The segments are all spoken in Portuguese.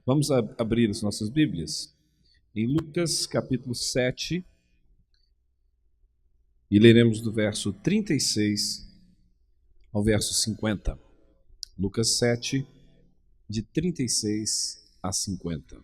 Vamos abrir as nossas Bíblias em Lucas capítulo 7 e leremos do verso 36 ao verso 50. Lucas 7, de 36 a 50.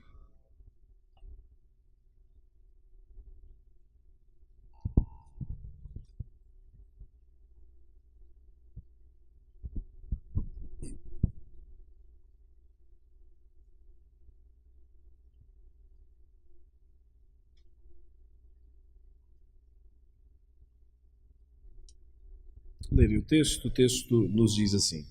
Lerei o texto nos diz assim: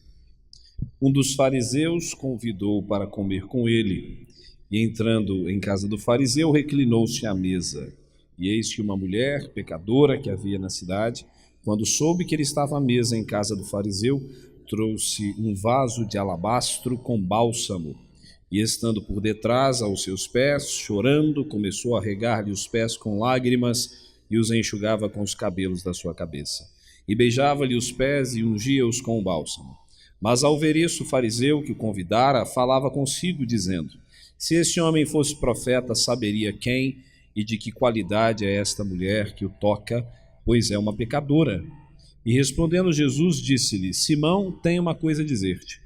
Um dos fariseus convidou-o para comer com ele, e entrando em casa do fariseu, reclinou-se à mesa. E eis que uma mulher, pecadora, que havia na cidade, quando soube que ele estava à mesa em casa do fariseu, trouxe um vaso de alabastro com bálsamo, e estando por detrás aos seus pés, chorando, começou a regar-lhe os pés com lágrimas, e os enxugava com os cabelos da sua cabeça. E beijava-lhe os pés e ungia-os com o bálsamo. Mas ao ver isso, o fariseu que o convidara falava consigo, dizendo: Se esse homem fosse profeta, saberia quem e de que qualidade é esta mulher que o toca, pois é uma pecadora. E respondendo Jesus, disse-lhe: Simão, tenho uma coisa a dizer-te.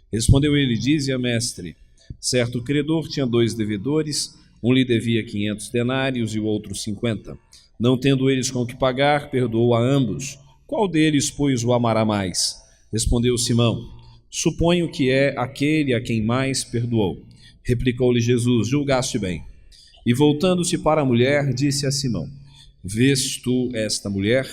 Respondeu ele: Dize-a, mestre. Certo credor tinha 2 devedores, um lhe devia 500 denários e o outro 50. Não tendo eles com que pagar, perdoou a ambos. Qual deles, pois, o amará mais? Respondeu Simão: Suponho que é aquele a quem mais perdoou. Replicou-lhe Jesus: Julgaste bem. E voltando-se para a mulher, disse a Simão: Vês tu esta mulher?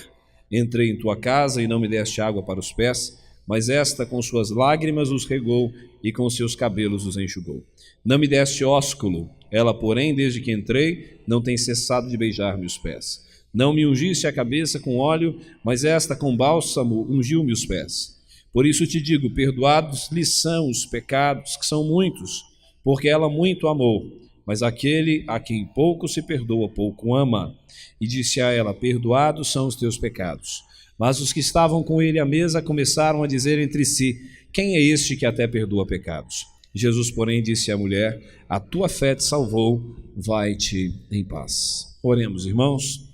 Entrei em tua casa e não me deste água para os pés, mas esta com suas lágrimas os regou e com seus cabelos os enxugou. Não me deste ósculo, ela, porém, desde que entrei, não tem cessado de beijar-me os pés. Não me ungiste a cabeça com óleo, mas esta com bálsamo ungiu-me os pés. Por isso te digo, perdoados lhe são os pecados, que são muitos, porque ela muito amou. Mas aquele a quem pouco se perdoa, pouco ama. E disse a ela: Perdoados são os teus pecados. Mas os que estavam com ele à mesa começaram a dizer entre si: Quem é este que até perdoa pecados? Jesus, porém, disse à mulher: A tua fé te salvou, vai-te em paz. Oremos, irmãos.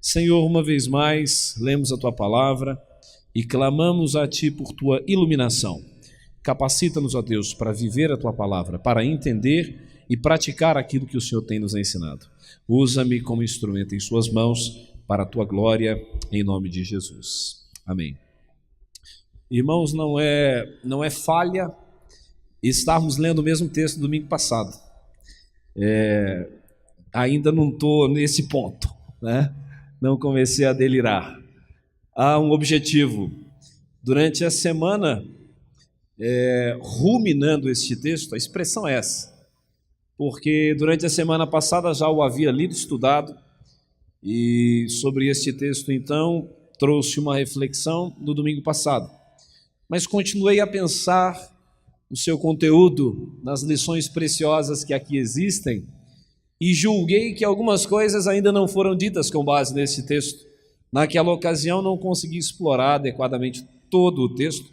Senhor, uma vez mais, lemos a tua palavra e clamamos a ti por tua iluminação. Capacita-nos, ó Deus, para viver a tua palavra, para entender e praticar aquilo que o Senhor tem nos ensinado. Usa-me como instrumento em suas mãos, para a tua glória, em nome de Jesus. Amém. Irmãos, não é falha estarmos lendo o mesmo texto do domingo passado. Ainda não estou nesse ponto, né? Não comecei a delirar. Há um objetivo. Durante a semana, ruminando este texto, a expressão é essa, porque durante a semana passada já o havia lido, estudado, e sobre este texto, então, trouxe uma reflexão no domingo passado. Mas continuei a pensar no seu conteúdo, nas lições preciosas que aqui existem, e julguei que algumas coisas ainda não foram ditas com base nesse texto. Naquela ocasião não consegui explorar adequadamente todo o texto,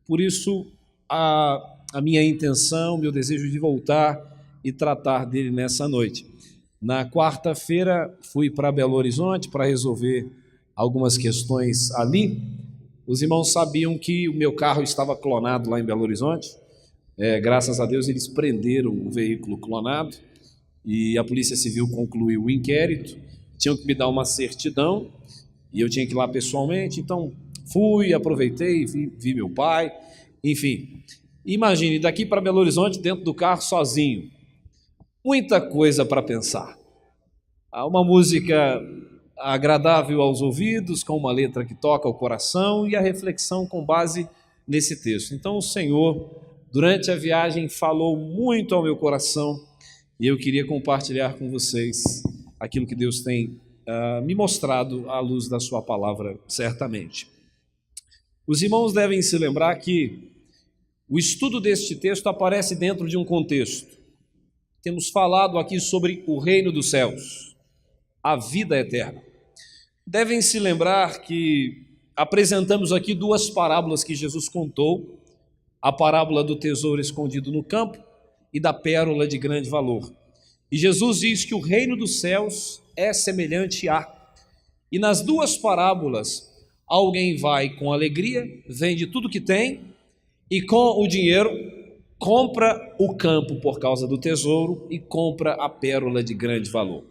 por isso a minha intenção, meu desejo de voltar e tratar dele nessa noite. Na quarta-feira fui para Belo Horizonte para resolver algumas questões ali. Os irmãos sabiam que o meu carro estava clonado lá em Belo Horizonte. Graças a Deus eles prenderam o veículo clonado e a Polícia Civil concluiu o inquérito. Tinham que me dar uma certidão e eu tinha que ir lá pessoalmente, então fui, aproveitei, vi meu pai, enfim. Imagine, daqui para Belo Horizonte, dentro do carro, sozinho. Muita coisa para pensar. Há uma música agradável aos ouvidos, com uma letra que toca o coração e a reflexão com base nesse texto. Então o Senhor, durante a viagem, falou muito ao meu coração e eu queria compartilhar com vocês aquilo que Deus tem me mostrado à luz da sua palavra, certamente. Os irmãos devem se lembrar que o estudo deste texto aparece dentro de um contexto. Temos falado aqui sobre o reino dos céus, a vida eterna. Devem se lembrar que apresentamos aqui 2 parábolas que Jesus contou, a parábola do tesouro escondido no campo e da pérola de grande valor. E Jesus diz que o reino dos céus é semelhante a... E nas duas parábolas, alguém vai com alegria, vende tudo que tem, e com o dinheiro compra o campo por causa do tesouro e compra a pérola de grande valor.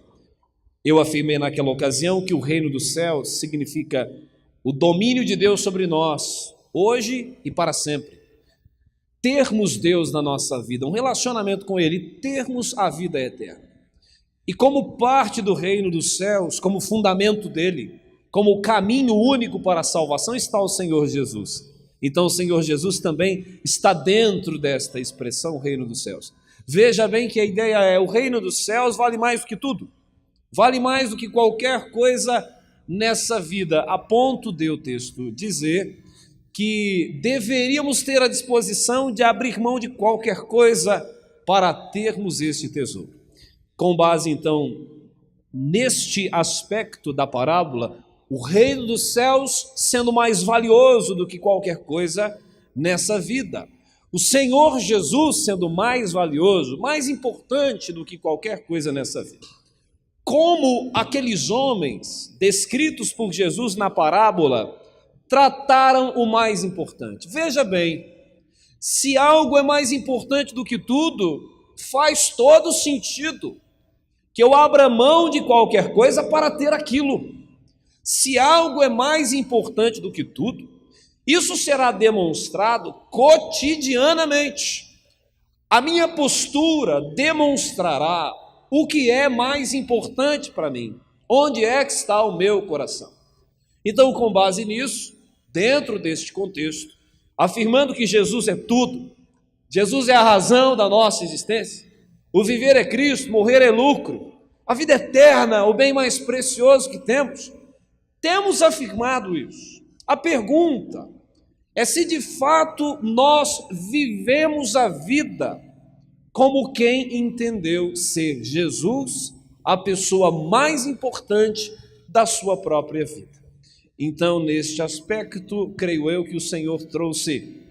Eu afirmei naquela ocasião que o reino dos céus significa o domínio de Deus sobre nós, hoje e para sempre. Termos Deus na nossa vida, um relacionamento com Ele, termos a vida eterna. E como parte do reino dos céus, como fundamento dele, como caminho único para a salvação, está o Senhor Jesus. Então o Senhor Jesus também está dentro desta expressão, reino dos céus. Veja bem que a ideia é, o reino dos céus vale mais do que tudo, vale mais do que qualquer coisa nessa vida, a ponto de o texto dizer que deveríamos ter a disposição de abrir mão de qualquer coisa para termos este tesouro. Com base, então, neste aspecto da parábola, o reino dos céus sendo mais valioso do que qualquer coisa nessa vida. O Senhor Jesus sendo mais valioso, mais importante do que qualquer coisa nessa vida. Como aqueles homens descritos por Jesus na parábola trataram o mais importante. Veja bem, se algo é mais importante do que tudo, faz todo sentido que eu abra mão de qualquer coisa para ter aquilo. Se algo é mais importante do que tudo, isso será demonstrado cotidianamente. A minha postura demonstrará o que é mais importante para mim, onde é que está o meu coração. Então, com base nisso, dentro deste contexto, afirmando que Jesus é tudo, Jesus é a razão da nossa existência, o viver é Cristo, morrer é lucro, a vida eterna, o bem mais precioso que temos afirmado isso. A pergunta é se de fato nós vivemos a vida como quem entendeu ser Jesus a pessoa mais importante da sua própria vida. Então, neste aspecto, creio eu que o Senhor trouxe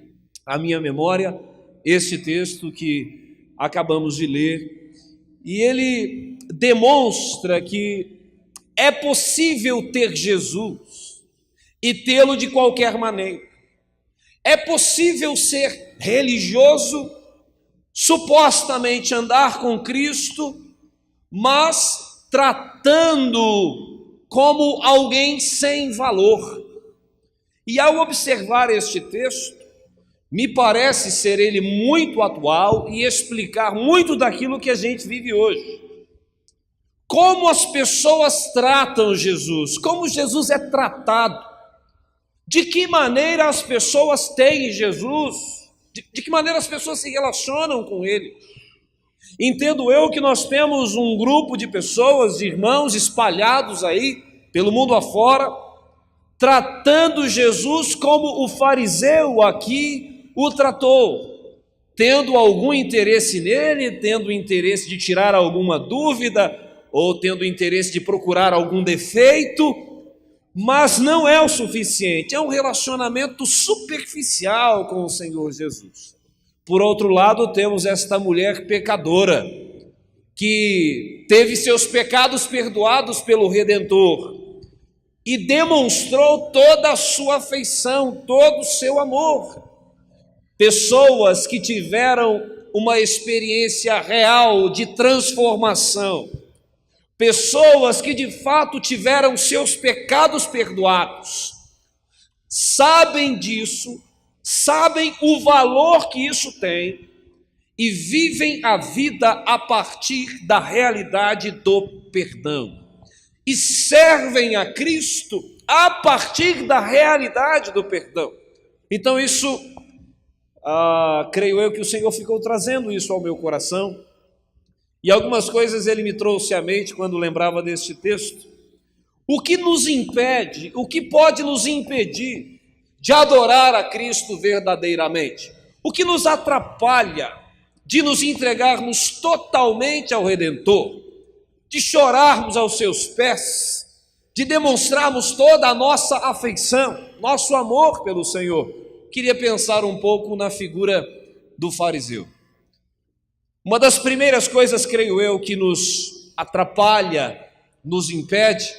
à minha memória este texto que acabamos de ler, e ele demonstra que é possível ter Jesus e tê-lo de qualquer maneira. É possível ser religioso, supostamente andar com Cristo, mas tratando como alguém sem valor. E ao observar este texto, me parece ser ele muito atual e explicar muito daquilo que a gente vive hoje. Como as pessoas tratam Jesus, como Jesus é tratado, de que maneira as pessoas têm Jesus, de que maneira as pessoas se relacionam com Ele. Entendo eu que nós temos um grupo de pessoas, de irmãos espalhados aí pelo mundo afora, tratando Jesus como o fariseu aqui o tratou, tendo algum interesse nele, tendo interesse de tirar alguma dúvida, ou tendo interesse de procurar algum defeito, mas não é o suficiente, é um relacionamento superficial com o Senhor Jesus. Por outro lado, temos esta mulher pecadora, que teve seus pecados perdoados pelo Redentor, e demonstrou toda a sua afeição, todo o seu amor. Pessoas que tiveram uma experiência real de transformação, pessoas que de fato tiveram seus pecados perdoados, sabem disso, sabem o valor que isso tem e vivem a vida a partir da realidade do perdão e servem a Cristo a partir da realidade do perdão. Então isso, creio eu que o Senhor ficou trazendo isso ao meu coração, e algumas coisas ele me trouxe à mente quando lembrava deste texto. O que nos impede, o que pode nos impedir de adorar a Cristo verdadeiramente? O que nos atrapalha de nos entregarmos totalmente ao Redentor, de chorarmos aos seus pés, de demonstrarmos toda a nossa afeição, nosso amor pelo Senhor? Queria pensar um pouco na figura do fariseu. Uma das primeiras coisas, creio eu, que nos atrapalha, nos impede,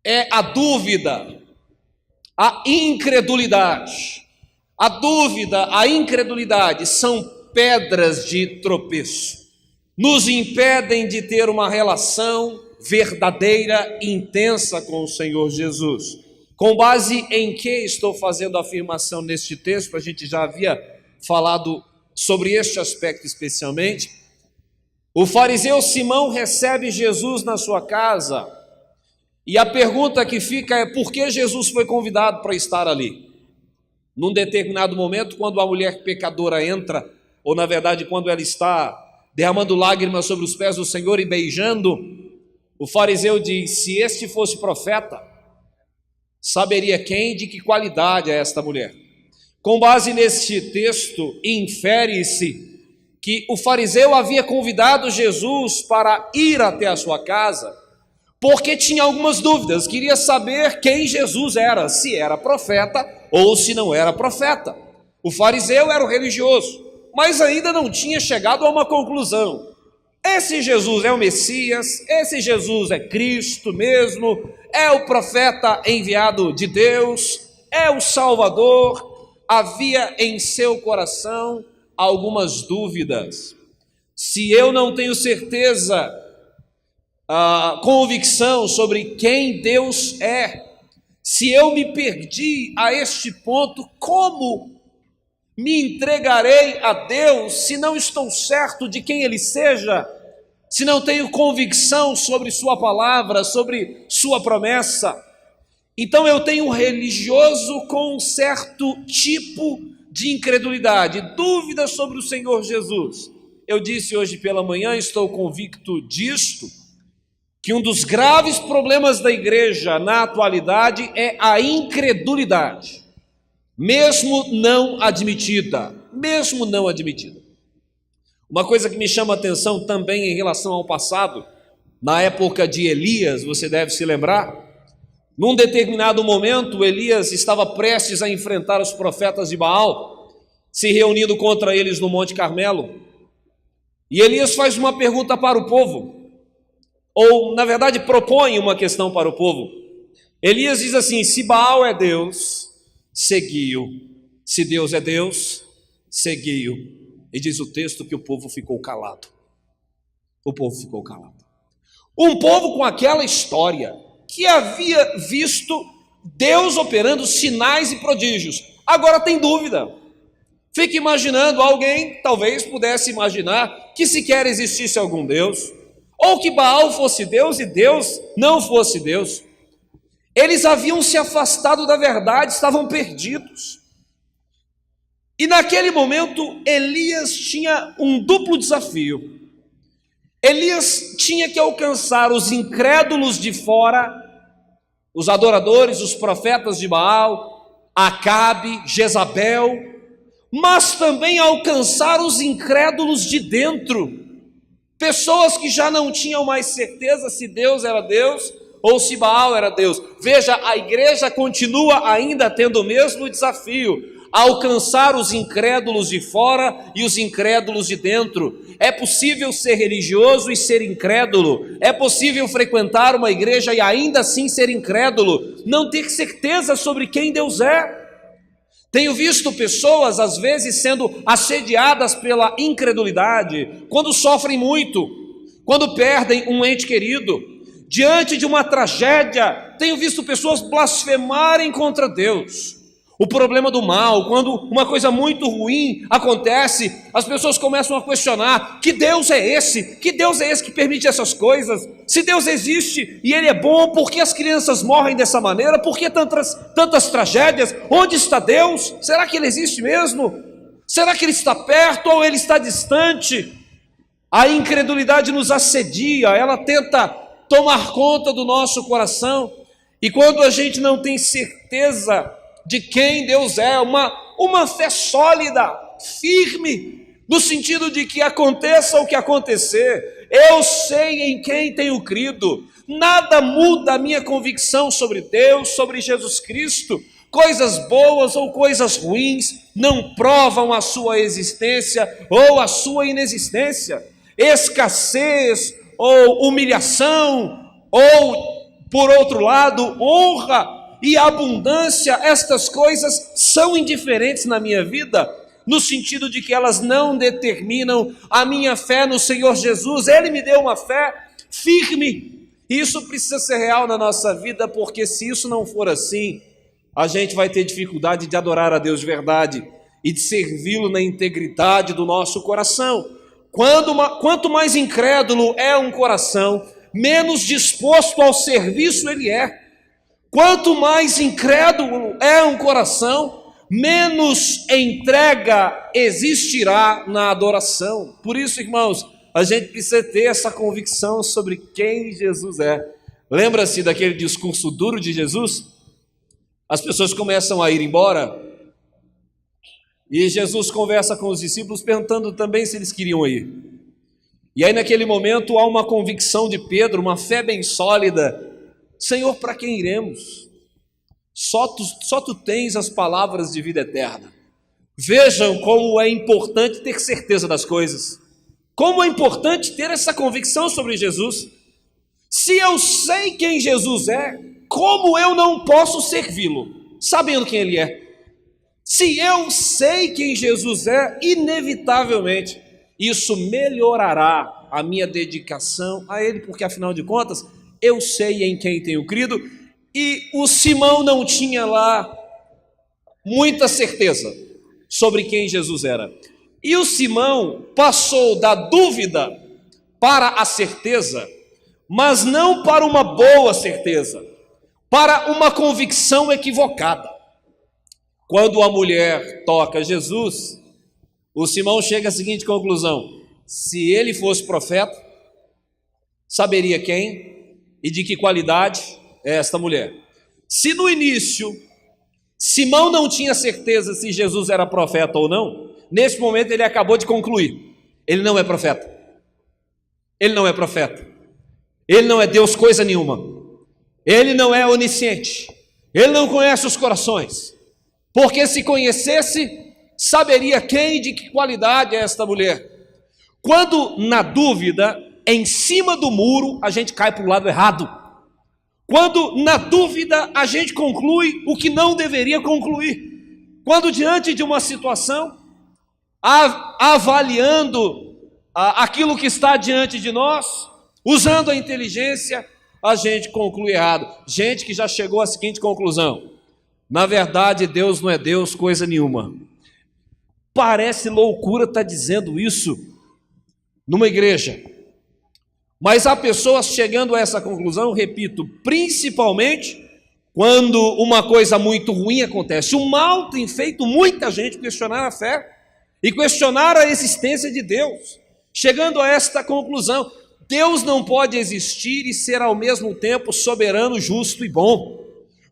é a dúvida, a incredulidade. A dúvida, a incredulidade são pedras de tropeço. Nos impedem de ter uma relação verdadeira e intensa com o Senhor Jesus. Com base em que estou fazendo a afirmação neste texto? A gente já havia falado sobre este aspecto especialmente. O fariseu Simão recebe Jesus na sua casa, e a pergunta que fica é: por que Jesus foi convidado para estar ali? Num determinado momento, quando a mulher pecadora entra, ou na verdade quando ela está derramando lágrimas sobre os pés do Senhor e beijando, o fariseu diz: se este fosse profeta, saberia quem, de que qualidade é esta mulher. Com base neste texto, infere-se que o fariseu havia convidado Jesus para ir até a sua casa, porque tinha algumas dúvidas, queria saber quem Jesus era, se era profeta ou se não era profeta. O fariseu era o religioso, mas ainda não tinha chegado a uma conclusão. Esse Jesus é o Messias, esse Jesus é Cristo mesmo, é o profeta enviado de Deus, é o Salvador. Havia em seu coração algumas dúvidas. Se eu não tenho certeza, convicção sobre quem Deus é, se eu me perdi a este ponto, como me entregarei a Deus se não estou certo de quem Ele seja, se não tenho convicção sobre Sua palavra, sobre Sua promessa? Então eu tenho um religioso com um certo tipo de incredulidade, dúvida sobre o Senhor Jesus. Eu disse hoje pela manhã, estou convicto disto, que um dos graves problemas da igreja na atualidade é a incredulidade, mesmo não admitida. Uma coisa que me chama a atenção também em relação ao passado, na época de Elias, você deve se lembrar, num determinado momento, Elias estava prestes a enfrentar os profetas de Baal, se reunindo contra eles no Monte Carmelo, e Elias faz uma pergunta para o povo, ou na verdade propõe uma questão para o povo. Elias diz assim: se Baal é Deus, segui-o; se Deus é Deus, segui-o. E diz o texto que o povo ficou calado. O povo ficou calado. Um povo com aquela história, que havia visto Deus operando sinais e prodígios, agora tem dúvida. Fica imaginando, alguém talvez pudesse imaginar que sequer existisse algum Deus, ou que Baal fosse Deus e Deus não fosse Deus. Eles haviam se afastado da verdade, estavam perdidos. E naquele momento, Elias tinha um duplo desafio. Elias tinha que alcançar os incrédulos de fora, os adoradores, os profetas de Baal, Acabe, Jezabel, mas também alcançar os incrédulos de dentro, pessoas que já não tinham mais certeza se Deus era Deus ou se Baal era Deus. Veja, a igreja continua ainda tendo o mesmo desafio: alcançar os incrédulos de fora e os incrédulos de dentro. É possível ser religioso e ser incrédulo, é possível frequentar uma igreja e ainda assim ser incrédulo, não ter certeza sobre quem Deus é. Tenho visto pessoas às vezes sendo assediadas pela incredulidade, quando sofrem muito, quando perdem um ente querido, diante de uma tragédia. Tenho visto pessoas blasfemarem contra Deus. O problema do mal, quando uma coisa muito ruim acontece, as pessoas começam a questionar: que Deus é esse? Que Deus é esse que permite essas coisas? Se Deus existe e Ele é bom, por que as crianças morrem dessa maneira? Por que tantas tragédias? Onde está Deus? Será que Ele existe mesmo? Será que Ele está perto ou Ele está distante? A incredulidade nos assedia, ela tenta tomar conta do nosso coração, e quando a gente não tem certeza de quem Deus é, uma fé sólida, firme, no sentido de que aconteça o que acontecer, eu sei em quem tenho crido, nada muda a minha convicção sobre Deus, sobre Jesus Cristo, coisas boas ou coisas ruins não provam a sua existência ou a sua inexistência. Escassez ou humilhação, ou, por outro lado, honra e abundância, estas coisas são indiferentes na minha vida, no sentido de que elas não determinam a minha fé no Senhor Jesus. Ele me deu uma fé firme, e isso precisa ser real na nossa vida, porque se isso não for assim, a gente vai ter dificuldade de adorar a Deus de verdade e de servi-lo na integridade do nosso coração. Quanto mais incrédulo é um coração, menos disposto ao serviço ele é. Quanto mais incrédulo é um coração, menos entrega existirá na adoração. Por isso, irmãos, a gente precisa ter essa convicção sobre quem Jesus é. Lembra-se daquele discurso duro de Jesus? As pessoas começam a ir embora e Jesus conversa com os discípulos perguntando também se eles queriam ir. E aí naquele momento há uma convicção de Pedro, uma fé bem sólida: Senhor, para quem iremos? Só tu tens as palavras de vida eterna. Vejam como é importante ter certeza das coisas, como é importante ter essa convicção sobre Jesus. Se eu sei quem Jesus é, como eu não posso servi-lo, sabendo quem Ele é? Se eu sei quem Jesus é, inevitavelmente, isso melhorará a minha dedicação a Ele, porque afinal de contas, eu sei em quem tenho crido, e o Simão não tinha lá muita certeza sobre quem Jesus era. E o Simão passou da dúvida para a certeza, mas não para uma boa certeza, para uma convicção equivocada. Quando a mulher toca Jesus, o Simão chega à seguinte conclusão: se ele fosse profeta, saberia quem e de que qualidade é esta mulher. Se no início Simão não tinha certeza se Jesus era profeta ou não, nesse momento ele acabou de concluir: ele não é profeta. Ele não é profeta. Ele não é Deus coisa nenhuma. Ele não é onisciente. Ele não conhece os corações. Porque se conhecesse, saberia quem e de que qualidade é esta mulher. Quando na dúvida, em cima do muro, a gente cai para o lado errado. Quando na dúvida, a gente conclui o que não deveria concluir. Quando diante de uma situação, avaliando aquilo que está diante de nós, usando a inteligência, a gente conclui errado. Gente que já chegou à seguinte conclusão: na verdade, Deus não é Deus coisa nenhuma. Parece loucura estar dizendo isso numa igreja, mas há pessoas chegando a essa conclusão, repito, principalmente quando uma coisa muito ruim acontece. O mal tem feito muita gente questionar a fé e questionar a existência de Deus, chegando a esta conclusão: Deus não pode existir e ser ao mesmo tempo soberano, justo e bom.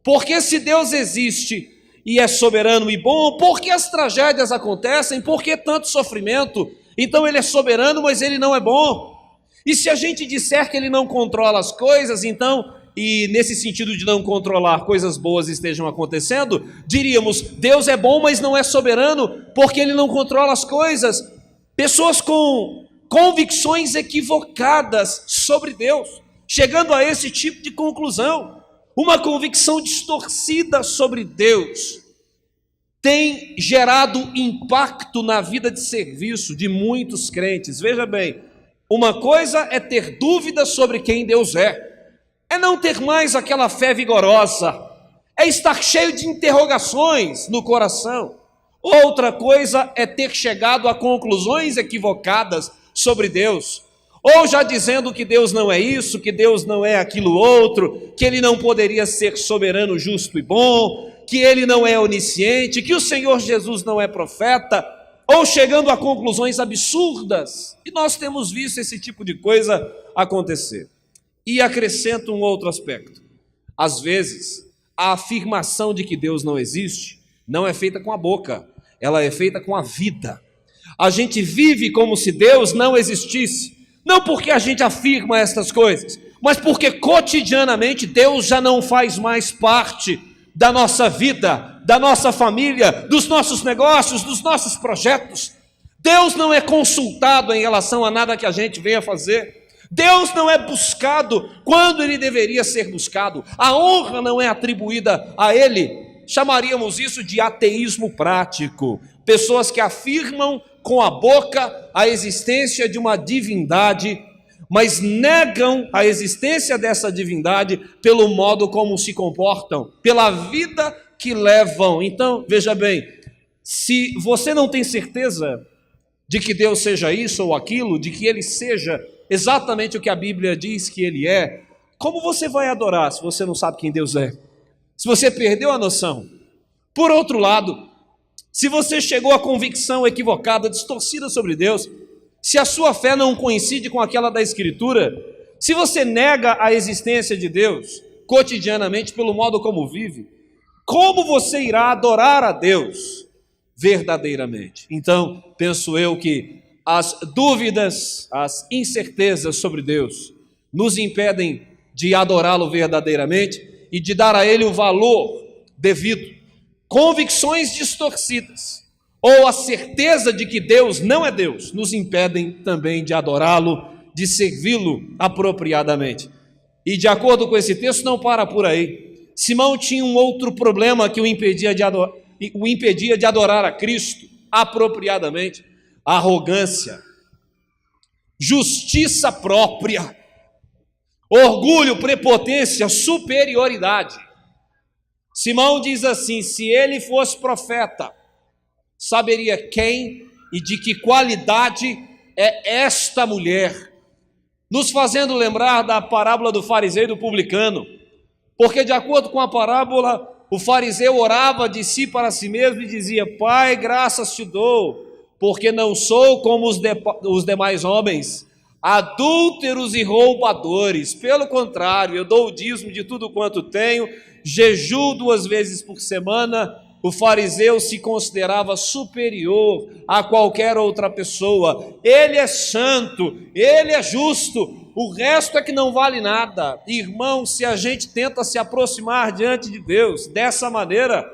Porque se Deus existe e é soberano e bom, por que as tragédias acontecem? Por que tanto sofrimento? Então ele é soberano, mas ele não é bom. E se a gente disser que ele não controla as coisas, então, e nesse sentido de não controlar, coisas boas estejam acontecendo, diríamos: Deus é bom, mas não é soberano, porque ele não controla as coisas. Pessoas com convicções equivocadas sobre Deus, chegando a esse tipo de conclusão. Uma convicção distorcida sobre Deus tem gerado impacto na vida de serviço de muitos crentes. Veja bem, uma coisa é ter dúvidas sobre quem Deus é não ter mais aquela fé vigorosa, é estar cheio de interrogações no coração. Outra coisa é ter chegado a conclusões equivocadas sobre Deus, ou já dizendo que Deus não é isso, que Deus não é aquilo outro, que Ele não poderia ser soberano, justo e bom, que Ele não é onisciente, que o Senhor Jesus não é profeta, ou chegando a conclusões absurdas. E nós temos visto esse tipo de coisa acontecer. E acrescento um outro aspecto: às vezes a afirmação de que Deus não existe não é feita com a boca, ela é feita com a vida. A gente vive como se Deus não existisse, não porque a gente afirma estas coisas, mas porque cotidianamente Deus já não faz mais parte da nossa vida, da nossa família, dos nossos negócios, dos nossos projetos. Deus não é consultado em relação a nada que a gente venha fazer. Deus não é buscado quando Ele deveria ser buscado. A honra não é atribuída a Ele. Chamaríamos isso de ateísmo prático. Pessoas que afirmam com a boca a existência de uma divindade, mas negam a existência dessa divindade pelo modo como se comportam, pela vida que levam. Então, veja bem, se você não tem certeza de que Deus seja isso ou aquilo, de que Ele seja exatamente o que a Bíblia diz que Ele é, como você vai adorar se você não sabe quem Deus é? Se você perdeu a noção. Por outro lado, se você chegou à convicção equivocada, distorcida sobre Deus, se a sua fé não coincide com aquela da Escritura, se você nega a existência de Deus cotidianamente pelo modo como vive, como você irá adorar a Deus verdadeiramente? Então, penso eu que as dúvidas, as incertezas sobre Deus nos impedem de adorá-lo verdadeiramente e de dar a Ele o valor devido. Convicções distorcidas ou a certeza de que Deus não é Deus nos impedem também de adorá-lo, de servi-lo apropriadamente. E de acordo com esse texto, não para por aí. Simão tinha um outro problema que o impedia de adorar a Cristo apropriadamente: arrogância, justiça própria, orgulho, prepotência, superioridade. Simão diz assim: se ele fosse profeta, saberia quem e de que qualidade é esta mulher, nos fazendo lembrar da parábola do fariseu e do publicano, porque de acordo com a parábola, o fariseu orava de si para si mesmo e dizia: Pai, graças te dou, porque não sou como os demais homens, adúlteros e roubadores. Pelo contrário, eu dou o dízimo de tudo quanto tenho, jejuo 2 vezes por semana. O fariseu se considerava superior a qualquer outra pessoa. Ele é santo, ele é justo, o resto é que não vale nada. Irmão, se a gente tenta se aproximar diante de Deus dessa maneira,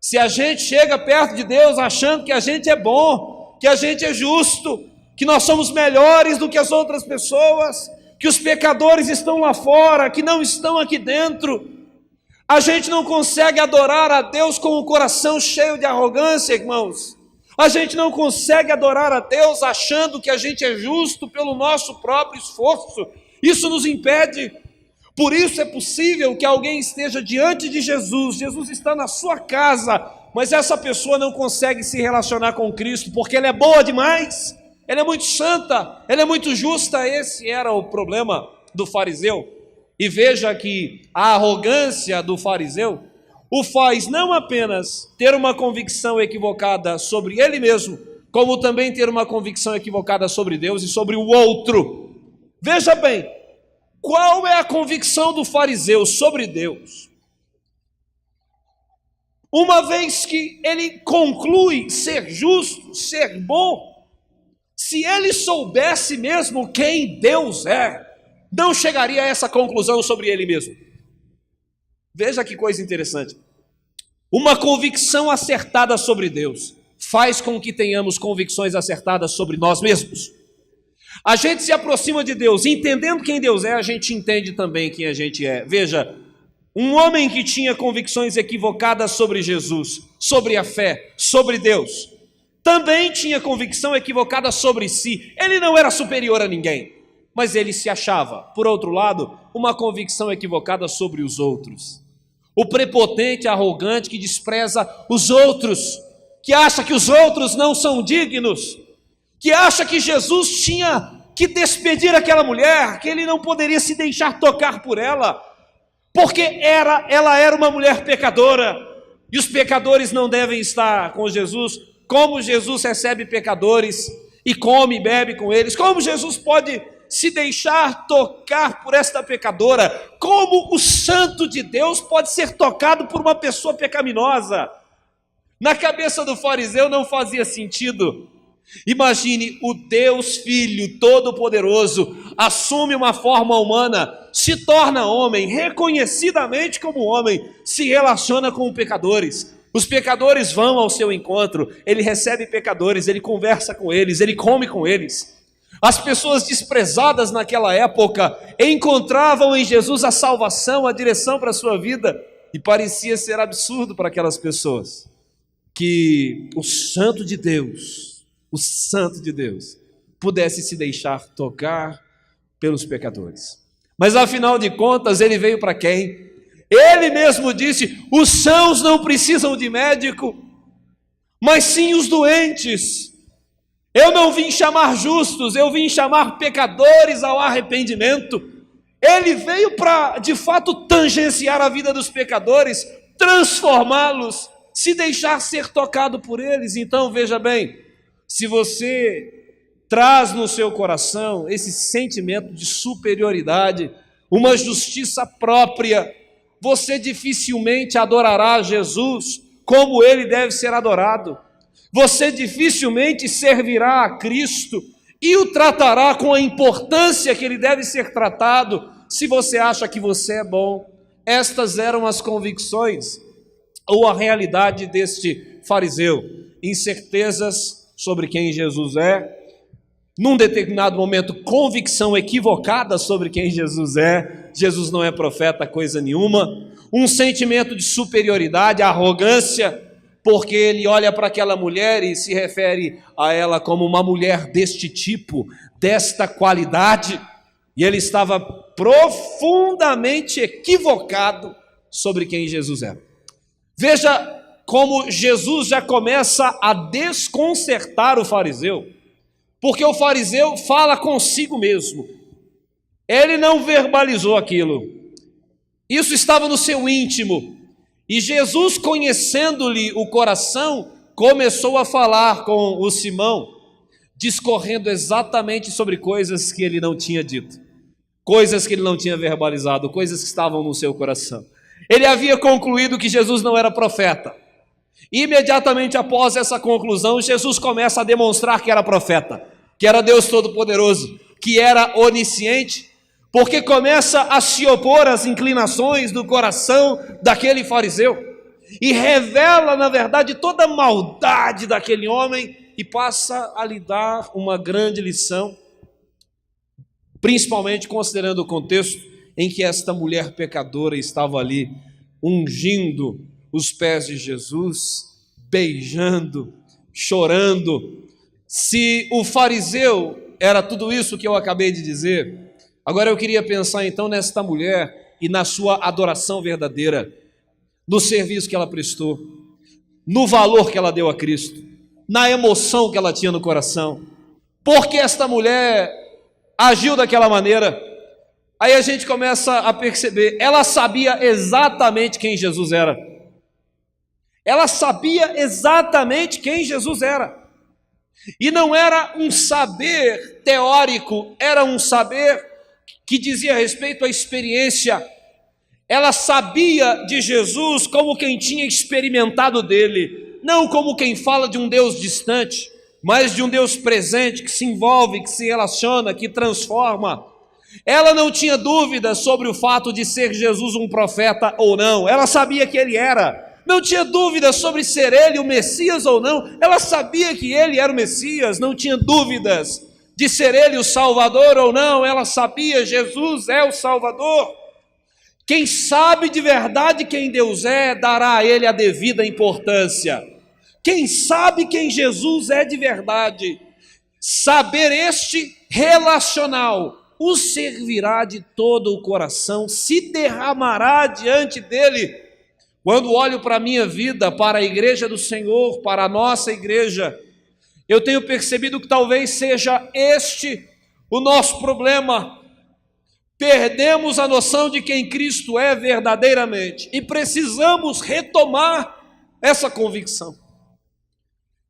se a gente chega perto de Deus achando que a gente é bom, que a gente é justo, que nós somos melhores do que as outras pessoas, que os pecadores estão lá fora, que não estão aqui dentro, a gente não consegue adorar a Deus com o coração cheio de arrogância, irmãos. A gente não consegue adorar a Deus achando que a gente é justo pelo nosso próprio esforço. Isso nos impede. Por isso é possível que alguém esteja diante de Jesus, Jesus está na sua casa, mas essa pessoa não consegue se relacionar com Cristo, porque ela é boa demais, ela é muito santa, ela é muito justa. Esse era o problema do fariseu. E veja que a arrogância do fariseu o faz não apenas ter uma convicção equivocada sobre ele mesmo, como também ter uma convicção equivocada sobre Deus e sobre o outro. Veja bem, qual é a convicção do fariseu sobre Deus? Uma vez que ele conclui ser justo, ser bom, se ele soubesse mesmo quem Deus é, não chegaria a essa conclusão sobre ele mesmo. Veja que coisa interessante. Uma convicção acertada sobre Deus faz com que tenhamos convicções acertadas sobre nós mesmos. A gente se aproxima de Deus, entendendo quem Deus é, a gente entende também quem a gente é. Veja, um homem que tinha convicções equivocadas sobre Jesus, sobre a fé, sobre Deus, também tinha convicção equivocada sobre si. Ele não era superior a ninguém, mas ele se achava, por outro lado, uma convicção equivocada sobre os outros. O prepotente, arrogante que despreza os outros, que acha que os outros não são dignos, que acha que Jesus tinha que despedir aquela mulher, que ele não poderia se deixar tocar por ela, porque ela era uma mulher pecadora, e os pecadores não devem estar com Jesus. Como Jesus recebe pecadores e come e bebe com eles? Como Jesus pode se deixar tocar por esta pecadora? Como o santo de Deus pode ser tocado por uma pessoa pecaminosa? Na cabeça do fariseu não fazia sentido. Imagine o Deus Filho Todo-Poderoso assume uma forma humana, se torna homem, reconhecidamente como homem, se relaciona com pecadores. Os pecadores vão ao seu encontro, ele recebe pecadores, ele conversa com eles, ele come com eles. As pessoas desprezadas naquela época encontravam em Jesus a salvação, a direção para a sua vida, e parecia ser absurdo para aquelas pessoas que o Santo de Deus, pudesse se deixar tocar pelos pecadores. Mas afinal de contas, ele veio para quem? Ele mesmo disse: os sãos não precisam de médico, mas sim os doentes. Eu não vim chamar justos, eu vim chamar pecadores ao arrependimento. Ele veio para, de fato, tangenciar a vida dos pecadores, transformá-los, se deixar ser tocado por eles. Então, veja bem, se você traz no seu coração esse sentimento de superioridade, uma justiça própria, você dificilmente adorará Jesus como ele deve ser adorado. Você dificilmente servirá a Cristo e o tratará com a importância que ele deve ser tratado, se você acha que você é bom. Estas eram as convicções ou a realidade deste fariseu, incertezas sobre quem Jesus é, num determinado momento, convicção equivocada sobre quem Jesus é. Jesus não é profeta, coisa nenhuma. Um sentimento de superioridade, arrogância, porque ele olha para aquela mulher e se refere a ela como uma mulher deste tipo, desta qualidade, e ele estava profundamente equivocado sobre quem Jesus era. Veja como Jesus já começa a desconcertar o fariseu, porque o fariseu fala consigo mesmo. Ele não verbalizou aquilo. Isso estava no seu íntimo. E Jesus, conhecendo-lhe o coração, começou a falar com o Simão, discorrendo exatamente sobre coisas que ele não tinha dito, coisas que ele não tinha verbalizado, coisas que estavam no seu coração. Ele havia concluído que Jesus não era profeta. Imediatamente após essa conclusão, Jesus começa a demonstrar que era profeta, que era Deus Todo-Poderoso, que era onisciente, porque começa a se opor às inclinações do coração daquele fariseu e revela, na verdade, toda a maldade daquele homem e passa a lhe dar uma grande lição, principalmente considerando o contexto em que esta mulher pecadora estava ali ungindo os pés de Jesus, beijando, chorando. Se o fariseu era tudo isso que eu acabei de dizer, agora eu queria pensar então nesta mulher e na sua adoração verdadeira, no serviço que ela prestou, no valor que ela deu a Cristo, na emoção que ela tinha no coração. Por que esta mulher agiu daquela maneira? Aí a gente começa a perceber, ela sabia exatamente quem Jesus era. Ela sabia exatamente quem Jesus era. E não era um saber teórico, era um saber que dizia respeito à experiência. Ela sabia de Jesus como quem tinha experimentado dele, não como quem fala de um Deus distante, mas de um Deus presente, que se envolve, que se relaciona, que transforma. Ela não tinha dúvida sobre o fato de ser Jesus um profeta ou não, ela sabia que ele era. Não tinha dúvida sobre ser ele o Messias ou não, ela sabia que ele era o Messias. Não tinha dúvidas de ser ele o Salvador ou não, ela sabia, Jesus é o Salvador. Quem sabe de verdade quem Deus é, dará a ele a devida importância. Quem sabe quem Jesus é de verdade, saber este relacional, o servirá de todo o coração, se derramará diante dele. Quando olho para a minha vida, para a igreja do Senhor, para a nossa igreja, eu tenho percebido que talvez seja este o nosso problema. Perdemos a noção de quem Cristo é verdadeiramente e precisamos retomar essa convicção.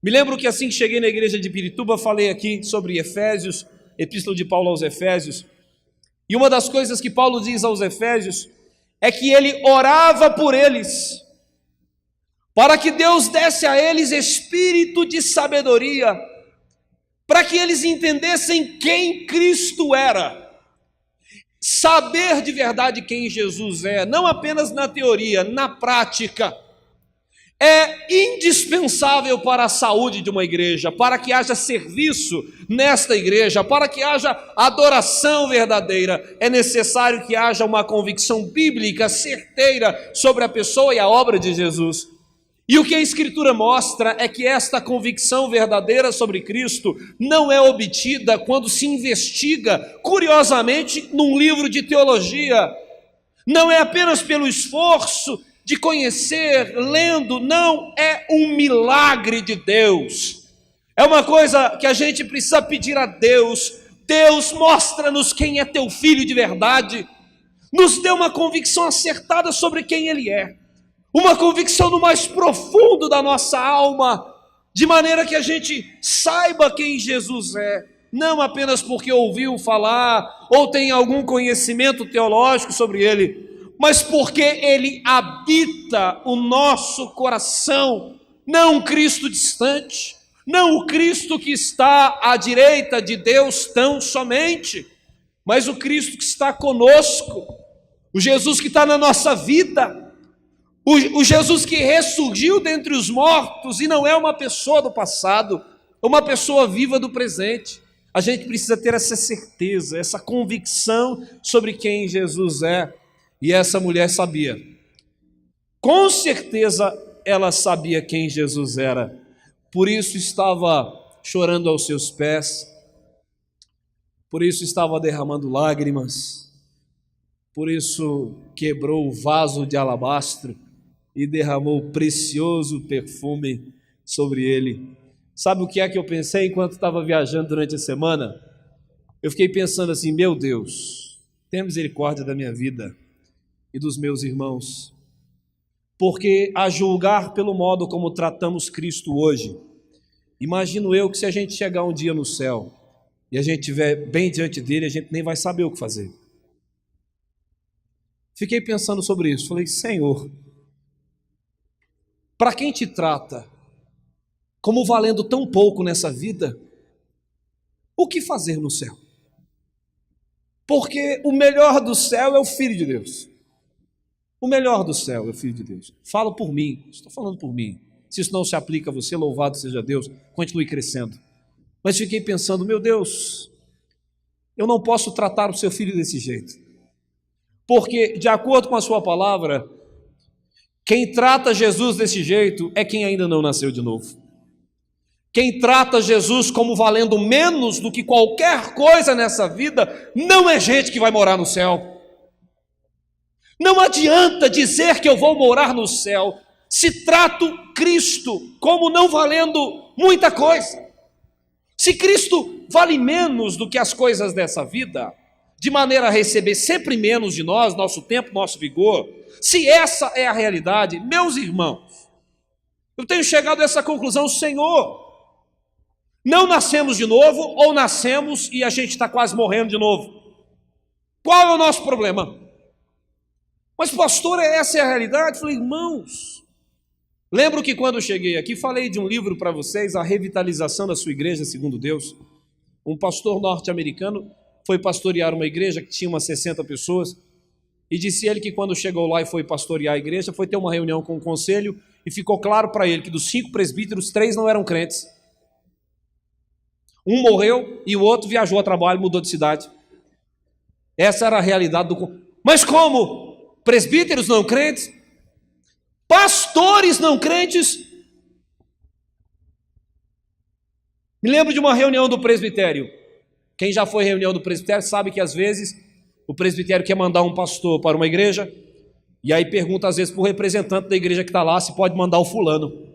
Me lembro que assim que cheguei na igreja de Pirituba, falei aqui sobre Efésios, Epístola de Paulo aos Efésios, e uma das coisas que Paulo diz aos Efésios é que ele orava por eles, para que Deus desse a eles espírito de sabedoria, para que eles entendessem quem Cristo era. saber de verdade quem Jesus é, não apenas na teoria, na prática, é indispensável para a saúde de uma igreja, para que haja serviço nesta igreja, para que haja adoração verdadeira. É necessário que haja uma convicção bíblica certeira sobre a pessoa e a obra de Jesus. E o que a Escritura mostra é que esta convicção verdadeira sobre Cristo não é obtida quando se investiga, curiosamente, num livro de teologia. Não é apenas pelo esforço de conhecer, lendo, não, é um milagre de Deus. É uma coisa que a gente precisa pedir a Deus. Deus, mostra-nos quem é teu filho de verdade. Nos dê uma convicção acertada sobre quem ele é. Uma convicção no mais profundo da nossa alma, de maneira que a gente saiba quem Jesus é, não apenas porque ouviu falar ou tem algum conhecimento teológico sobre ele, mas porque ele habita o nosso coração, não um Cristo distante, não o Cristo que está à direita de Deus tão somente, mas o Cristo que está conosco, o Jesus que está na nossa vida, o Jesus que ressurgiu dentre os mortos e não é uma pessoa do passado, é uma pessoa viva do presente. A gente precisa ter essa certeza, essa convicção sobre quem Jesus é. E essa mulher sabia. Com certeza ela sabia quem Jesus era. Por isso estava chorando aos seus pés. Por isso estava derramando lágrimas. Por isso quebrou o vaso de alabastro e derramou precioso perfume sobre ele. Sabe o que é que eu pensei enquanto estava viajando durante a semana? Eu fiquei pensando assim, meu Deus, tenha misericórdia da minha vida e dos meus irmãos, porque a julgar pelo modo como tratamos Cristo hoje, imagino eu que se a gente chegar um dia no céu e a gente estiver bem diante dele, a gente nem vai saber o que fazer. Fiquei pensando sobre isso, falei, Senhor, para quem te trata como valendo tão pouco nessa vida, o que fazer no céu? Porque o melhor do céu é o Filho de Deus. O melhor do céu é o Filho de Deus. Falo por mim, estou falando por mim. Se isso não se aplica a você, louvado seja Deus, continue crescendo. Mas fiquei pensando, meu Deus, eu não posso tratar o seu filho desse jeito. Porque, de acordo com a sua palavra, quem trata Jesus desse jeito é quem ainda não nasceu de novo. Quem trata Jesus como valendo menos do que qualquer coisa nessa vida, não é gente que vai morar no céu. Não adianta dizer que eu vou morar no céu se trato Cristo como não valendo muita coisa. Se Cristo vale menos do que as coisas dessa vida, de maneira a receber sempre menos de nós, nosso tempo, nosso vigor, se essa é a realidade, meus irmãos, eu tenho chegado a essa conclusão, Senhor, não nascemos de novo ou nascemos e a gente está quase morrendo de novo. Qual é o nosso problema? Mas pastor, essa é a realidade? Eu falei, irmãos, lembro que quando eu cheguei aqui, falei de um livro para vocês, A Revitalização da Sua Igreja Segundo Deus. Um pastor norte-americano foi pastorear uma igreja que tinha umas 60 pessoas, e disse ele que quando chegou lá e foi pastorear a igreja, foi ter uma reunião com o conselho, e ficou claro para ele que dos 5 presbíteros, 3 não eram crentes. Um morreu e o outro viajou a trabalho, mudou de cidade. Essa era a realidade do... Mas como? Presbíteros não crentes, pastores não crentes. Me lembro de uma reunião do presbitério. Quem já foi reunião do presbitério sabe que às vezes o presbitério quer mandar um pastor para uma igreja e aí pergunta às vezes para o representante da igreja que está lá se pode mandar o fulano.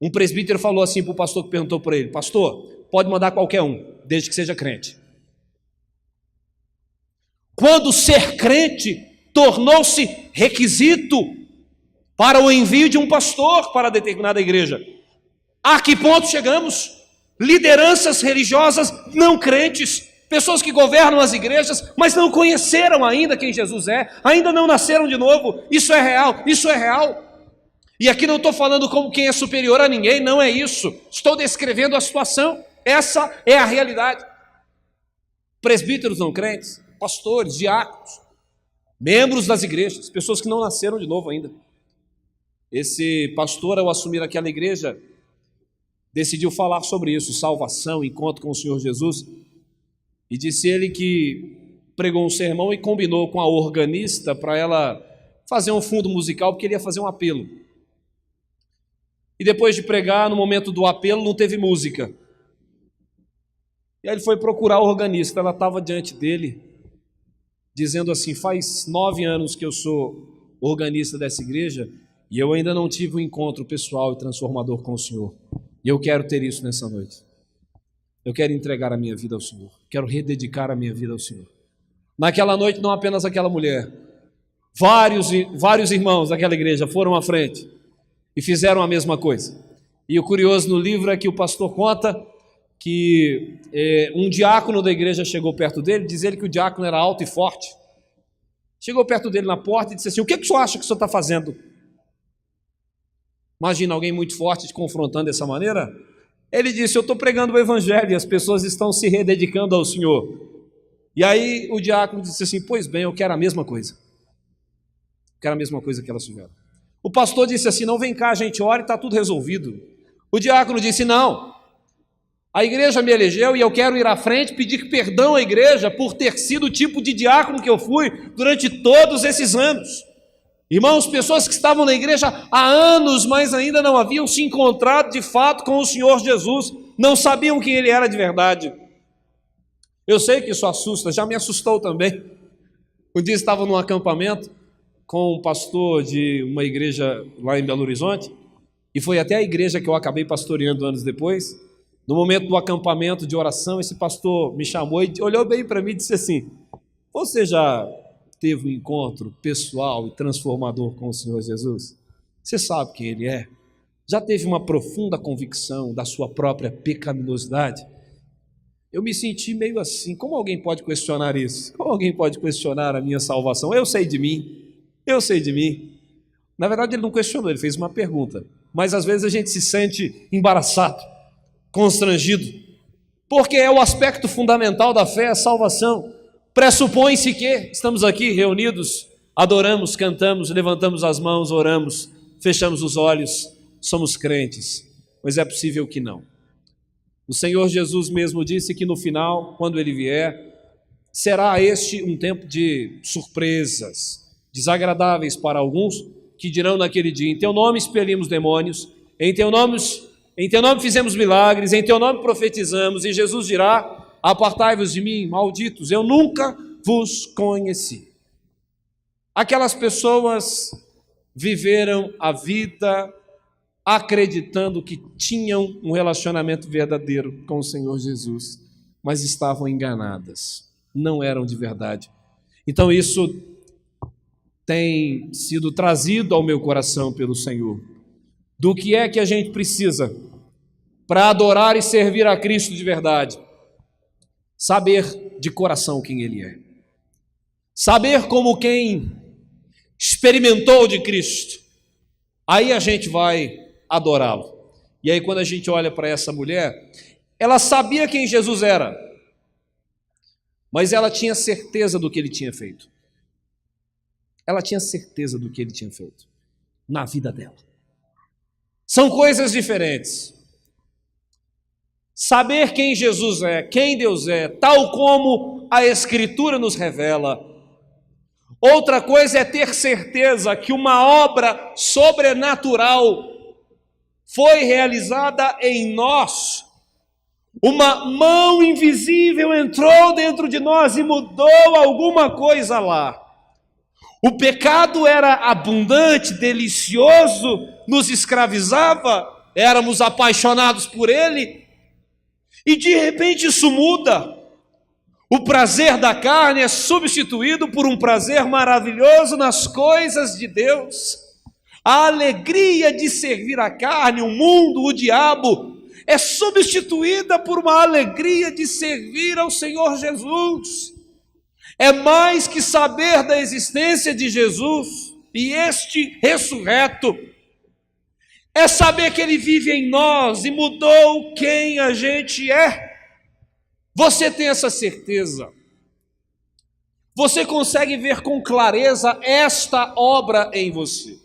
Um presbítero falou assim para o pastor que perguntou para ele, pastor, pode mandar qualquer um, desde que seja crente. Quando ser crente tornou-se requisito para o envio de um pastor para determinada igreja. A que ponto chegamos? Lideranças religiosas não crentes, pessoas que governam as igrejas, mas não conheceram ainda quem Jesus é, ainda não nasceram de novo. Isso é real, isso é real. E aqui não estou falando como quem é superior a ninguém, não é isso. Estou descrevendo a situação, essa é a realidade. Presbíteros não crentes, pastores, diáconos, membros das igrejas, pessoas que não nasceram de novo ainda. Esse pastor, ao assumir aquela igreja, decidiu falar sobre isso, salvação, encontro com o Senhor Jesus, e disse ele que pregou um sermão e combinou com a organista para ela fazer um fundo musical, porque ele ia fazer um apelo. E depois de pregar, no momento do apelo, não teve música. E aí ele foi procurar a organista, ela estava diante dele, dizendo assim: faz 9 anos que eu sou organista dessa igreja e eu ainda não tive um encontro pessoal e transformador com o Senhor. E eu quero ter isso nessa noite. Eu quero entregar a minha vida ao Senhor. Quero rededicar a minha vida ao Senhor. Naquela noite, não apenas aquela mulher, vários irmãos daquela igreja foram à frente e fizeram a mesma coisa. E o curioso no livro é que o pastor conta que um diácono da igreja chegou perto dele, diz ele que o diácono era alto e forte. Chegou perto dele na porta e disse assim: o que o senhor acha que o senhor está fazendo? Imagina alguém muito forte te confrontando dessa maneira. Ele disse: eu estou pregando o evangelho e as pessoas estão se rededicando ao Senhor. E aí o diácono disse assim: pois bem, eu quero a mesma coisa. Quero a mesma coisa que elas tiveram. O pastor disse assim: não, vem cá, a gente ora e está tudo resolvido. O diácono disse: não, a igreja me elegeu e eu quero ir à frente pedir perdão à igreja por ter sido o tipo de diácono que eu fui durante todos esses anos. Irmãos, pessoas que estavam na igreja há anos, mas ainda não haviam se encontrado de fato com o Senhor Jesus, não sabiam quem Ele era de verdade. Eu sei que isso assusta, já me assustou também. Um dia estava num acampamento com um pastor de uma igreja lá em Belo Horizonte, e foi até a igreja que eu acabei pastoreando anos depois. No momento do acampamento de oração, esse pastor me chamou e olhou bem para mim e disse assim: você já teve um encontro pessoal e transformador com o Senhor Jesus? Você sabe quem Ele é? Já teve uma profunda convicção da sua própria pecaminosidade? Eu me senti meio assim: como alguém pode questionar isso? Como alguém pode questionar a minha salvação? Eu sei de mim, eu sei de mim. Na verdade ele não questionou, ele fez uma pergunta, mas às vezes a gente se sente embaraçado, constrangido, porque é o aspecto fundamental da fé, a salvação. Pressupõe-se que estamos aqui reunidos, adoramos, cantamos, levantamos as mãos, oramos, fechamos os olhos, somos crentes, mas é possível que não. O Senhor Jesus mesmo disse que no final, quando Ele vier, será este um tempo de surpresas, desagradáveis para alguns, que dirão naquele dia: em Teu nome expelimos demônios, em Teu nome fizemos milagres, em Teu nome profetizamos, e Jesus dirá: apartai-vos de mim, malditos, eu nunca vos conheci. Aquelas pessoas viveram a vida acreditando que tinham um relacionamento verdadeiro com o Senhor Jesus, mas estavam enganadas, não eram de verdade. Então isso tem sido trazido ao meu coração pelo Senhor. Do que é que a gente precisa para adorar e servir a Cristo de verdade? Saber de coração quem Ele é. Saber como quem experimentou de Cristo. Aí a gente vai adorá-lo. E aí quando a gente olha para essa mulher, ela sabia quem Jesus era, mas ela tinha certeza do que Ele tinha feito. Ela tinha certeza do que Ele tinha feito na vida dela. São coisas diferentes. Saber quem Jesus é, quem Deus é, tal como a Escritura nos revela. Outra coisa é ter certeza que uma obra sobrenatural foi realizada em nós. Uma mão invisível entrou dentro de nós e mudou alguma coisa lá. O pecado era abundante, delicioso, nos escravizava, éramos apaixonados por ele, e de repente isso muda. O prazer da carne é substituído por um prazer maravilhoso nas coisas de Deus. A alegria de servir a carne, o mundo, o diabo, é substituída por uma alegria de servir ao Senhor Jesus. É mais que saber da existência de Jesus e este ressurreto. É saber que Ele vive em nós e mudou quem a gente é. Você tem essa certeza? você consegue ver com clareza esta obra em você.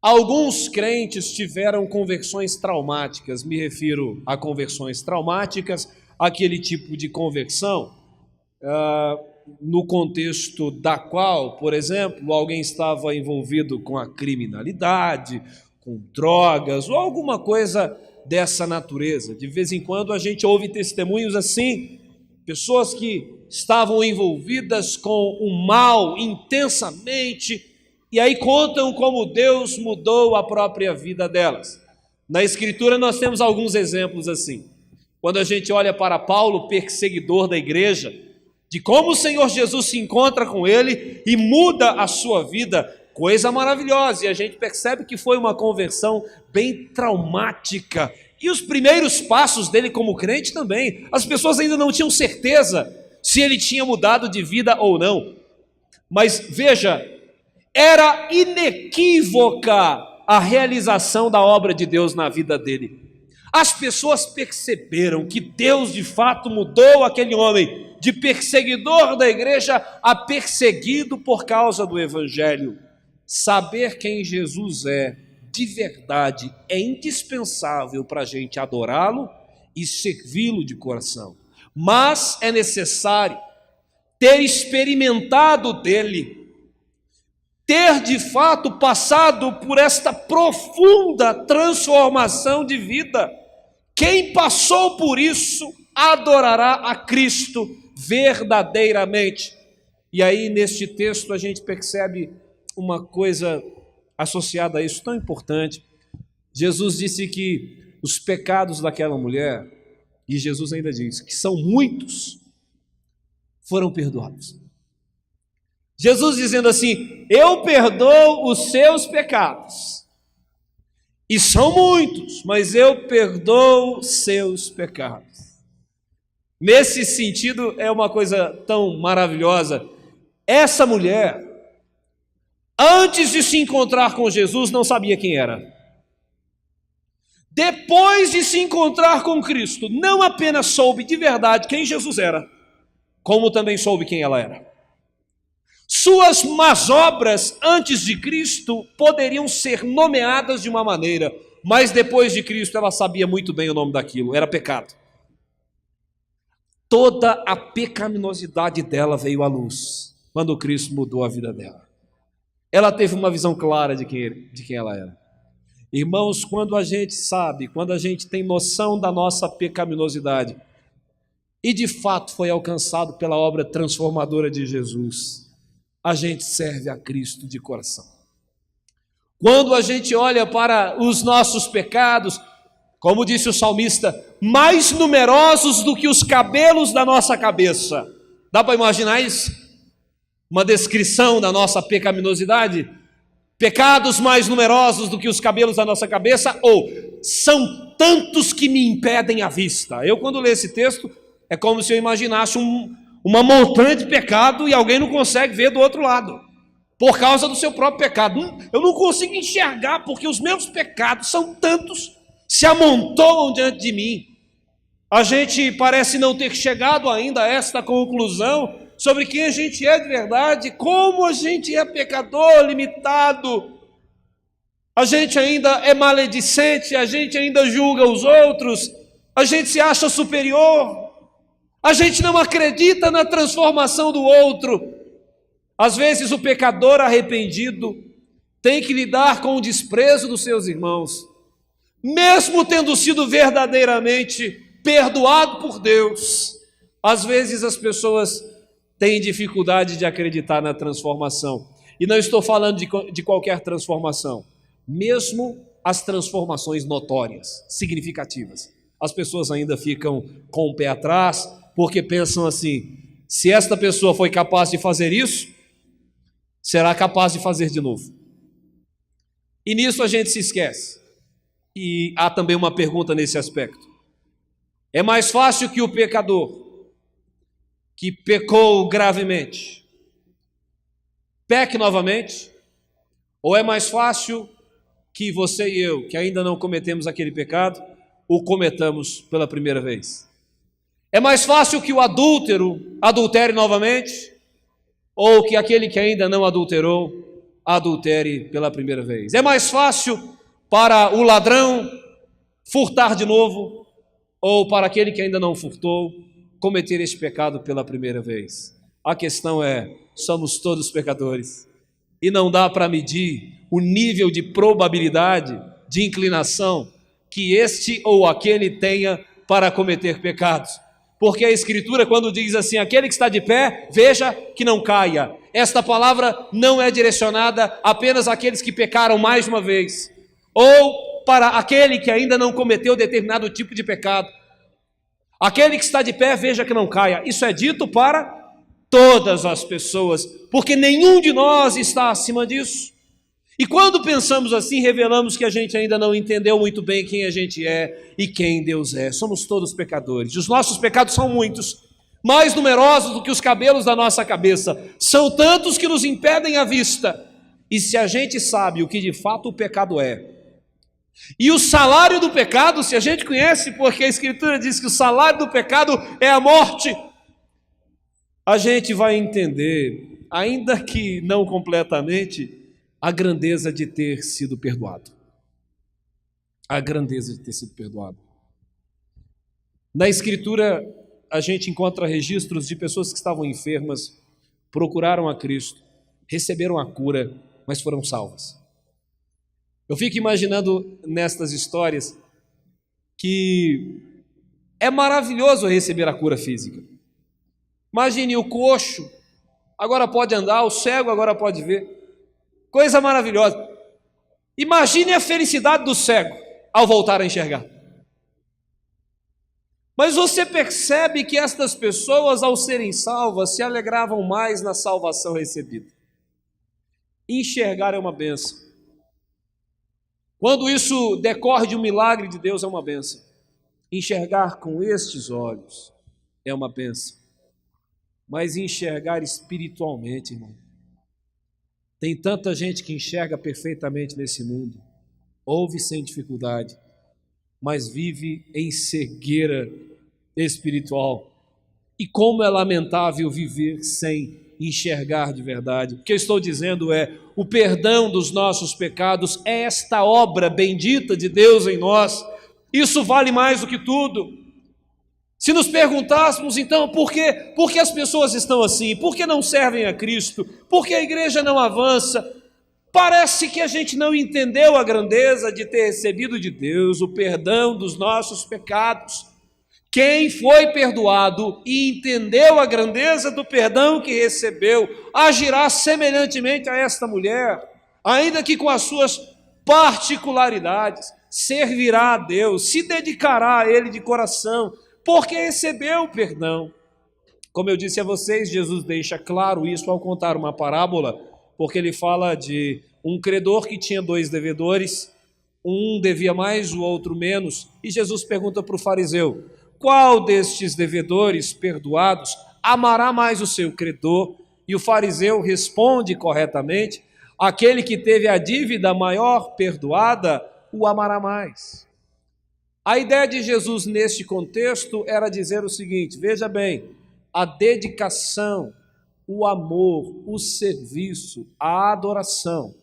Alguns crentes tiveram conversões traumáticas, me refiro a conversões traumáticas, aquele tipo de conversão, no contexto da qual, por exemplo, alguém estava envolvido com a criminalidade, com drogas ou alguma coisa dessa natureza. De vez em quando a gente ouve testemunhos assim, pessoas que estavam envolvidas com o mal intensamente, e aí contam como Deus mudou a própria vida delas. Na Escritura nós temos alguns exemplos assim. Quando a gente olha para Paulo, perseguidor da igreja, de como o Senhor Jesus se encontra com ele e muda a sua vida, coisa maravilhosa, e a gente percebe que foi uma conversão bem traumática. E os primeiros passos dele como crente também, as pessoas ainda não tinham certeza se ele tinha mudado de vida ou não. Mas veja, era inequívoca a realização da obra de Deus na vida dele. As pessoas perceberam que Deus de fato mudou aquele homem de perseguidor da igreja a perseguido por causa do evangelho. Saber quem Jesus é de verdade é indispensável para a gente adorá-lo e servi-lo de coração. Mas é necessário ter experimentado dele, ter de fato passado por esta profunda transformação de vida. Quem passou por isso adorará a Cristo verdadeiramente. E aí neste texto a gente percebe uma coisa associada a isso tão importante. Jesus disse que os pecados daquela mulher, e Jesus ainda diz que são muitos, foram perdoados. Jesus dizendo assim: eu perdoo os seus pecados, e são muitos, mas eu perdoo os seus pecados. Nesse sentido, é uma coisa tão maravilhosa. Essa mulher, antes de se encontrar com Jesus, não sabia quem era. Depois de se encontrar com Cristo, não apenas soube de verdade quem Jesus era, como também soube quem ela era. Suas más obras antes de Cristo poderiam ser nomeadas de uma maneira, mas depois de Cristo ela sabia muito bem o nome daquilo, era pecado. Toda a pecaminosidade dela veio à luz quando Cristo mudou a vida dela. Ela teve uma visão clara de quem ela era. Irmãos, quando a gente sabe, quando a gente tem noção da nossa pecaminosidade, e de fato foi alcançado pela obra transformadora de Jesus, a gente serve a Cristo de coração. Quando a gente olha para os nossos pecados, como disse o salmista, mais numerosos do que os cabelos da nossa cabeça. Dá para imaginar isso? Uma descrição da nossa pecaminosidade? Pecados mais numerosos do que os cabelos da nossa cabeça, ou são tantos que me impedem a vista. Eu, quando leio esse texto, é como se eu imaginasse uma montanha de pecado e alguém não consegue ver do outro lado, por causa do seu próprio pecado. Eu não consigo enxergar, porque os meus pecados são tantos, se amontoam diante de mim. A gente parece não ter chegado ainda a esta conclusão sobre quem a gente é de verdade, como a gente é pecador, limitado. A gente ainda é maledicente, a gente ainda julga os outros, a gente se acha superior, a gente não acredita na transformação do outro. Às vezes o pecador arrependido tem que lidar com o desprezo dos seus irmãos, mesmo tendo sido verdadeiramente perdoado por Deus. Às vezes as pessoas têm dificuldade de acreditar na transformação, e não estou falando de qualquer transformação, mesmo as transformações notórias, significativas. As pessoas ainda ficam com o pé atrás, porque pensam assim: se esta pessoa foi capaz de fazer isso, será capaz de fazer de novo. E nisso a gente se esquece. E há também uma pergunta nesse aspecto: é mais fácil que o pecador que pecou gravemente peque novamente, ou é mais fácil que você e eu, que ainda não cometemos aquele pecado, o cometamos pela primeira vez? É mais fácil que o adúltero adultere novamente, ou que aquele que ainda não adulterou, adultere pela primeira vez. É mais fácil para o ladrão furtar de novo, ou para aquele que ainda não furtou, cometer este pecado pela primeira vez. A questão é, somos todos pecadores, e não dá para medir o nível de probabilidade, de inclinação, que este ou aquele tenha para cometer pecados. Porque a Escritura, quando diz assim, aquele que está de pé, veja que não caia. Esta palavra não é direcionada apenas àqueles que pecaram mais uma vez, ou para aquele que ainda não cometeu determinado tipo de pecado. Aquele que está de pé, veja que não caia. Isso é dito para todas as pessoas, porque nenhum de nós está acima disso. E quando pensamos assim, revelamos que a gente ainda não entendeu muito bem quem a gente é e quem Deus é. Somos todos pecadores. Os nossos pecados são muitos, mais numerosos do que os cabelos da nossa cabeça. São tantos que nos impedem a vista. E se a gente sabe o que de fato o pecado é, e o salário do pecado, se a gente conhece, porque a Escritura diz que o salário do pecado é a morte, a gente vai entender, ainda que não completamente, a grandeza de ter sido perdoado. A grandeza de ter sido perdoado. Na Escritura, a gente encontra registros de pessoas que estavam enfermas, procuraram a Cristo, receberam a cura, mas foram salvas. Eu fico imaginando nestas histórias que é maravilhoso receber a cura física. Imagine o coxo, agora pode andar, o cego agora pode ver. Coisa maravilhosa. Imagine a felicidade do cego ao voltar a enxergar. Mas você percebe que estas pessoas, ao serem salvas, se alegravam mais na salvação recebida. Enxergar é uma bênção. Quando isso decorre de um milagre de Deus, é uma bênção. Enxergar com estes olhos é uma bênção. Mas enxergar espiritualmente, irmão. Tem tanta gente que enxerga perfeitamente nesse mundo, ouve sem dificuldade, mas vive em cegueira espiritual. E como é lamentável viver sem enxergar de verdade. O que eu estou dizendo é, o perdão dos nossos pecados é esta obra bendita de Deus em nós. Isso vale mais do que tudo. Se nos perguntássemos, então, por que as pessoas estão assim? Por que não servem a Cristo? Por que a igreja não avança? Parece que a gente não entendeu a grandeza de ter recebido de Deus o perdão dos nossos pecados. Quem foi perdoado e entendeu a grandeza do perdão que recebeu, agirá semelhantemente a esta mulher, ainda que com as suas particularidades, servirá a Deus, se dedicará a Ele de coração, porque recebeu o perdão. Como eu disse a vocês, Jesus deixa claro isso ao contar uma parábola, porque ele fala de um credor que tinha 2 devedores, um devia mais, o outro menos, e Jesus pergunta para o fariseu, qual destes devedores perdoados amará mais o seu credor? E o fariseu responde corretamente, aquele que teve a dívida maior perdoada, o amará mais. A ideia de Jesus neste contexto era dizer o seguinte, veja bem, a dedicação, o amor, o serviço, a adoração,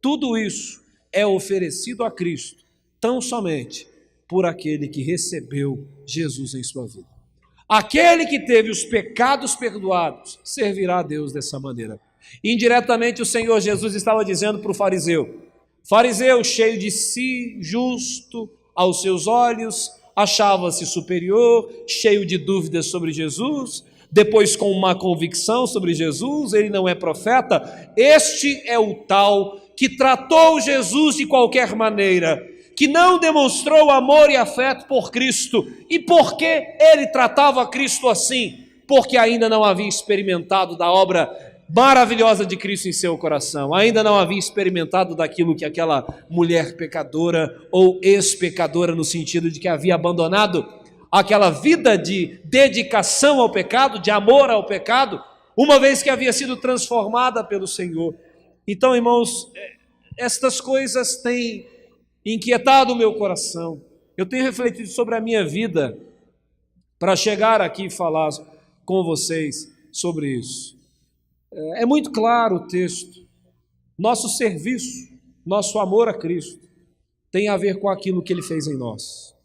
tudo isso é oferecido a Cristo, tão somente por aquele que recebeu Jesus em sua vida. Aquele que teve os pecados perdoados, servirá a Deus dessa maneira. Indiretamente o Senhor Jesus estava dizendo para o fariseu, fariseu cheio de si, justo, aos seus olhos, achava-se superior, cheio de dúvidas sobre Jesus, depois com uma convicção sobre Jesus, ele não é profeta. Este é o tal que tratou Jesus de qualquer maneira, que não demonstrou amor e afeto por Cristo. E por que ele tratava Cristo assim? Porque ainda não havia experimentado da obra maravilhosa de Cristo em seu coração, ainda não havia experimentado daquilo que aquela mulher pecadora ou ex-pecadora, no sentido de que havia abandonado aquela vida de dedicação ao pecado, de amor ao pecado, uma vez que havia sido transformada pelo Senhor. Então, irmãos, estas coisas têm inquietado o meu coração. Eu tenho refletido sobre a minha vida para chegar aqui e falar com vocês sobre isso. É muito claro o texto. Nosso serviço, nosso amor a Cristo tem a ver com aquilo que Ele fez em nós.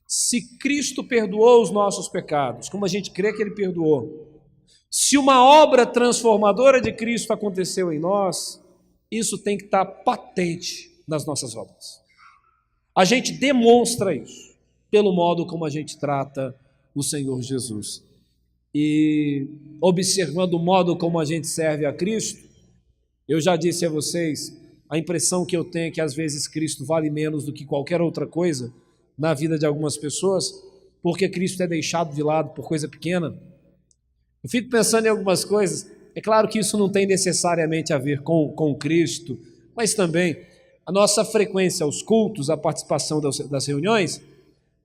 Se Cristo perdoou os nossos pecados, como a gente crê que Ele perdoou, se uma obra transformadora de Cristo aconteceu em nós, isso tem que estar patente nas nossas obras. A gente demonstra isso pelo modo como a gente trata o Senhor Jesus. E observando o modo como a gente serve a Cristo, eu já disse a vocês, a impressão que eu tenho é que às vezes Cristo vale menos do que qualquer outra coisa na vida de algumas pessoas, porque Cristo é deixado de lado por coisa pequena. Eu fico pensando em algumas coisas, é claro que isso não tem necessariamente a ver com Cristo, mas também a nossa frequência aos cultos, a participação das reuniões,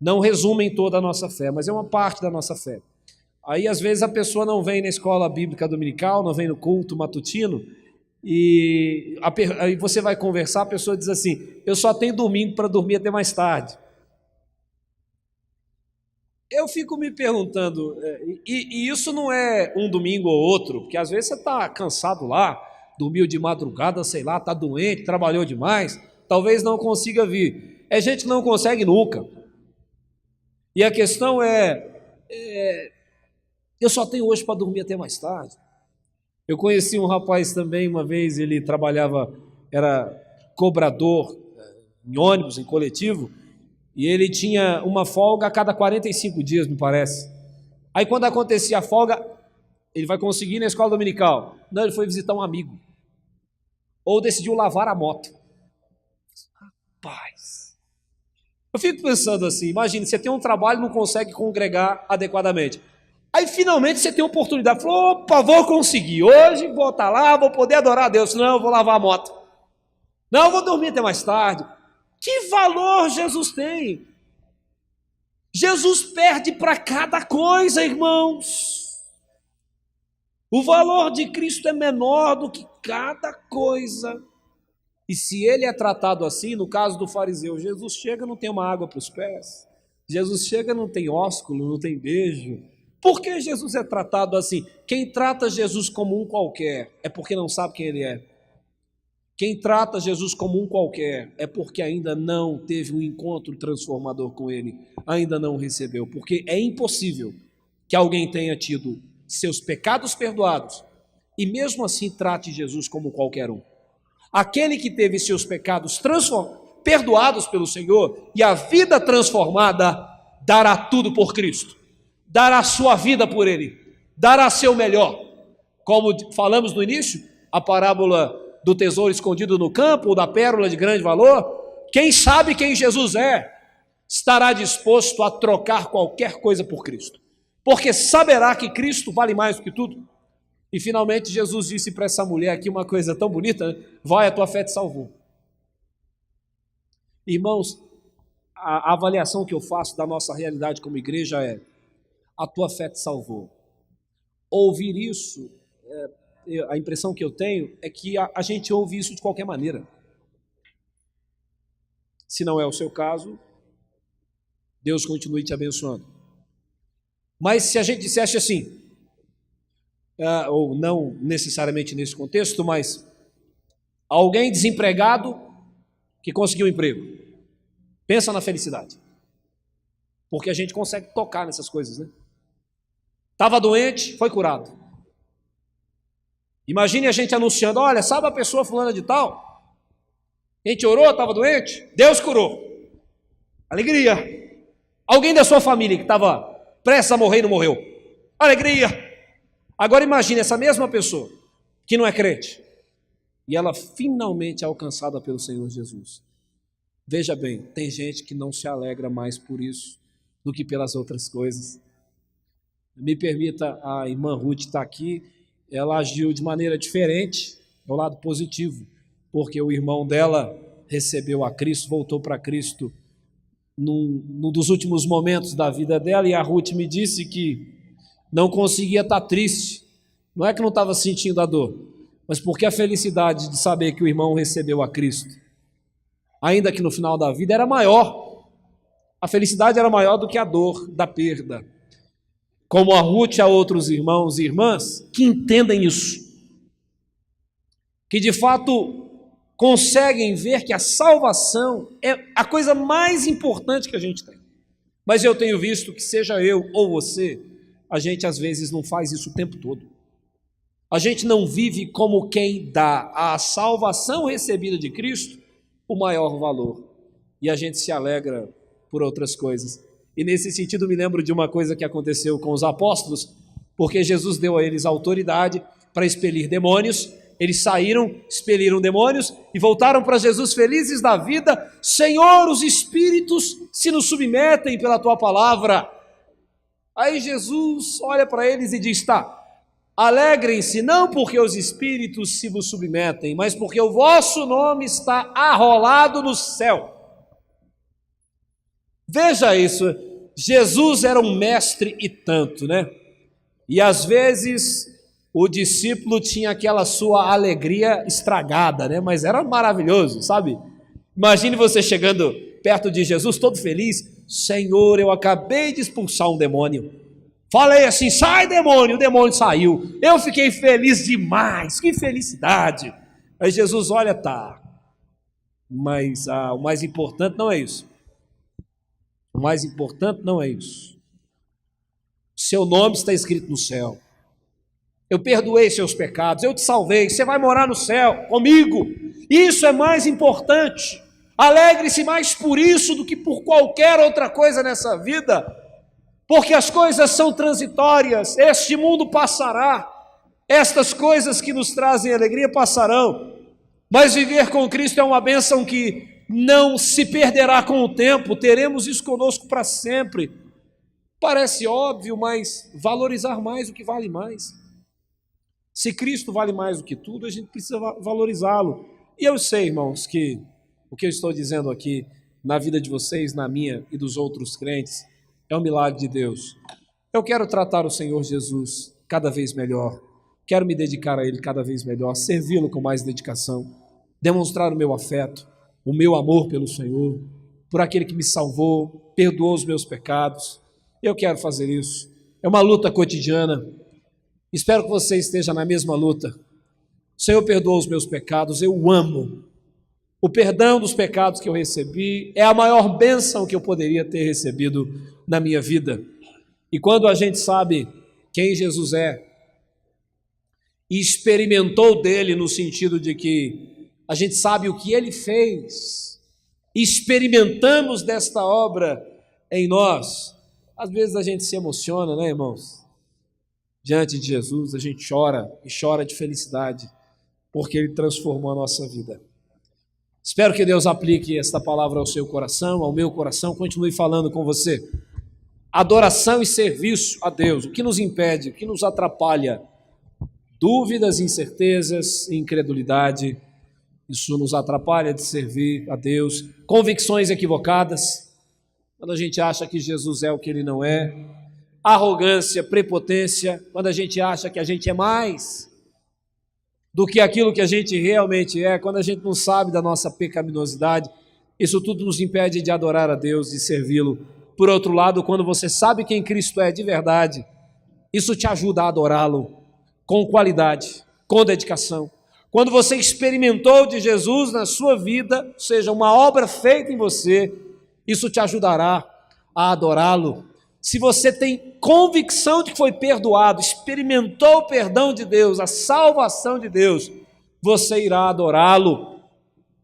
não resumem toda a nossa fé, mas é uma parte da nossa fé. Aí às vezes a pessoa não vem na escola bíblica dominical, não vem no culto matutino, e aí você vai conversar, a pessoa diz assim, eu só tenho domingo para dormir até mais tarde. Eu fico me perguntando, e isso não é um domingo ou outro, porque às vezes você está cansado lá, dormiu de madrugada, sei lá, está doente, trabalhou demais, talvez não consiga vir. É gente que não consegue nunca. E a questão eu só tenho hoje para dormir até mais tarde. Eu conheci um rapaz também, uma vez, ele trabalhava, era cobrador em ônibus, em coletivo, e ele tinha uma folga a cada 45 dias, me parece. Aí quando acontecia a folga, ele vai conseguir ir na escola dominical. Não, ele foi visitar um amigo. Ou decidiu lavar a moto. Rapaz, eu fico pensando assim, imagine, você tem um trabalho e não consegue congregar adequadamente. Aí finalmente você tem uma oportunidade, falou, opa, vou conseguir, hoje vou estar lá, vou poder adorar a Deus, não, eu vou lavar a moto. Não, eu vou dormir até mais tarde. Que valor Jesus tem? Jesus perde para cada coisa, irmãos. O valor de Cristo é menor do que cada coisa. E se ele é tratado assim, no caso do fariseu, Jesus chega e não tem uma água para os pés. Jesus chega e não tem ósculo, não tem beijo. Por que Jesus é tratado assim? Quem trata Jesus como um qualquer é porque não sabe quem ele é. Quem trata Jesus como um qualquer é porque ainda não teve um encontro transformador com ele, ainda não recebeu, porque é impossível que alguém tenha tido seus pecados perdoados e mesmo assim trate Jesus como qualquer um. Aquele que teve seus pecados perdoados pelo Senhor e a vida transformada, dará tudo por Cristo, dará sua vida por Ele, dará seu melhor. Como falamos no início, a parábola do tesouro escondido no campo, ou da pérola de grande valor, quem sabe quem Jesus é, estará disposto a trocar qualquer coisa por Cristo, porque saberá que Cristo vale mais do que tudo. E finalmente Jesus disse para essa mulher aqui uma coisa tão bonita, né? Vai, a tua fé te salvou. Irmãos, a avaliação que eu faço da nossa realidade como igreja é, a tua fé te salvou. Ouvir isso, a impressão que eu tenho é que a gente ouve isso de qualquer maneira. Se não é o seu caso, Deus continue te abençoando. Mas se a gente dissesse assim, ou não necessariamente nesse contexto, mas alguém desempregado que conseguiu um emprego, pensa na felicidade, porque a gente consegue tocar nessas coisas, né? Estava doente, foi curado. Imagine a gente anunciando, olha, sabe a pessoa fulana de tal? A gente orou, estava doente, Deus curou. Alegria. Alguém da sua família que estava prestes a morrer e não morreu. Alegria. Agora imagine essa mesma pessoa, que não é crente, e ela finalmente é alcançada pelo Senhor Jesus. Veja bem, tem gente que não se alegra mais por isso do que pelas outras coisas. Me permita, a irmã Ruth está aqui, ela agiu de maneira diferente, é o lado positivo, porque o irmão dela recebeu a Cristo, voltou para Cristo num dos últimos momentos da vida dela, e a Ruth me disse que não conseguia estar triste, não é que não estava sentindo a dor, mas porque a felicidade de saber que o irmão recebeu a Cristo, ainda que no final da vida, era maior, a felicidade era maior do que a dor da perda. Como a Ruth, há outros irmãos e irmãs que entendem isso, que de fato conseguem ver que a salvação é a coisa mais importante que a gente tem. Mas eu tenho visto que seja eu ou você, a gente às vezes não faz isso o tempo todo. A gente não vive como quem dá à salvação recebida de Cristo o maior valor. E a gente se alegra por outras coisas. E nesse sentido me lembro de uma coisa que aconteceu com os apóstolos, porque Jesus deu a eles autoridade para expelir demônios. Eles saíram, expeliram demônios e voltaram para Jesus felizes da vida. Senhor, os espíritos se nos submetem pela tua palavra. Aí Jesus olha para eles e diz: tá, alegrem-se, não porque os espíritos se vos submetem, mas porque o vosso nome está arrolado no céu. Veja isso, Jesus era um mestre e tanto, né? E às vezes o discípulo tinha aquela sua alegria estragada, né? Mas era maravilhoso, sabe? Imagine você chegando perto de Jesus, todo feliz: Senhor, eu acabei de expulsar um demônio. Falei assim: sai demônio, o demônio saiu. Eu fiquei feliz demais, que felicidade. Aí Jesus olha, tá, mas o mais importante não é isso. O mais importante não é isso. Seu nome está escrito no céu. Eu perdoei seus pecados, eu te salvei, você vai morar no céu comigo. Isso é mais importante. Alegre-se mais por isso do que por qualquer outra coisa nessa vida, porque as coisas são transitórias, este mundo passará, estas coisas que nos trazem alegria passarão, mas viver com Cristo é uma bênção que não se perderá com o tempo, teremos isso conosco para sempre. Parece óbvio, mas valorizar mais o que vale mais. Se Cristo vale mais do que tudo, a gente precisa valorizá-lo. E eu sei, irmãos, que o que eu estou dizendo aqui, na vida de vocês, na minha e dos outros crentes, é um milagre de Deus. Eu quero tratar o Senhor Jesus cada vez melhor, quero me dedicar a Ele cada vez melhor, servi-lo com mais dedicação, demonstrar o meu afeto, o meu amor pelo Senhor, por aquele que me salvou, perdoou os meus pecados. Eu quero fazer isso. É uma luta cotidiana. Espero que você esteja na mesma luta. O Senhor perdoou os meus pecados, eu o amo. O perdão dos pecados que eu recebi é a maior bênção que eu poderia ter recebido na minha vida. E quando a gente sabe quem Jesus é e experimentou dele no sentido de que a gente sabe o que ele fez, experimentamos desta obra em nós, às vezes a gente se emociona, né, irmãos? Diante de Jesus, a gente chora e chora de felicidade, porque Ele transformou a nossa vida. Espero que Deus aplique esta palavra ao seu coração, ao meu coração, continue falando com você. Adoração e serviço a Deus, o que nos impede, o que nos atrapalha? Dúvidas, incertezas, incredulidade, isso nos atrapalha de servir a Deus. Convicções equivocadas, quando a gente acha que Jesus é o que Ele não é. Arrogância, prepotência, quando a gente acha que a gente é mais do que aquilo que a gente realmente é, quando a gente não sabe da nossa pecaminosidade, isso tudo nos impede de adorar a Deus, de servi-lo. Por outro lado, quando você sabe quem Cristo é de verdade, isso te ajuda a adorá-lo com qualidade, com dedicação. Quando você experimentou de Jesus na sua vida, ou seja, uma obra feita em você, isso te ajudará a adorá-lo. Se você tem convicção de que foi perdoado, experimentou o perdão de Deus, a salvação de Deus, você irá adorá-lo,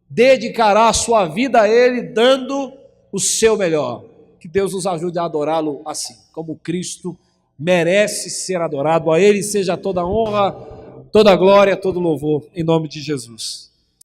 dedicará a sua vida a Ele, dando o seu melhor. Que Deus nos ajude a adorá-lo assim, como Cristo merece ser adorado. A Ele seja toda honra, toda glória, todo louvor, em nome de Jesus.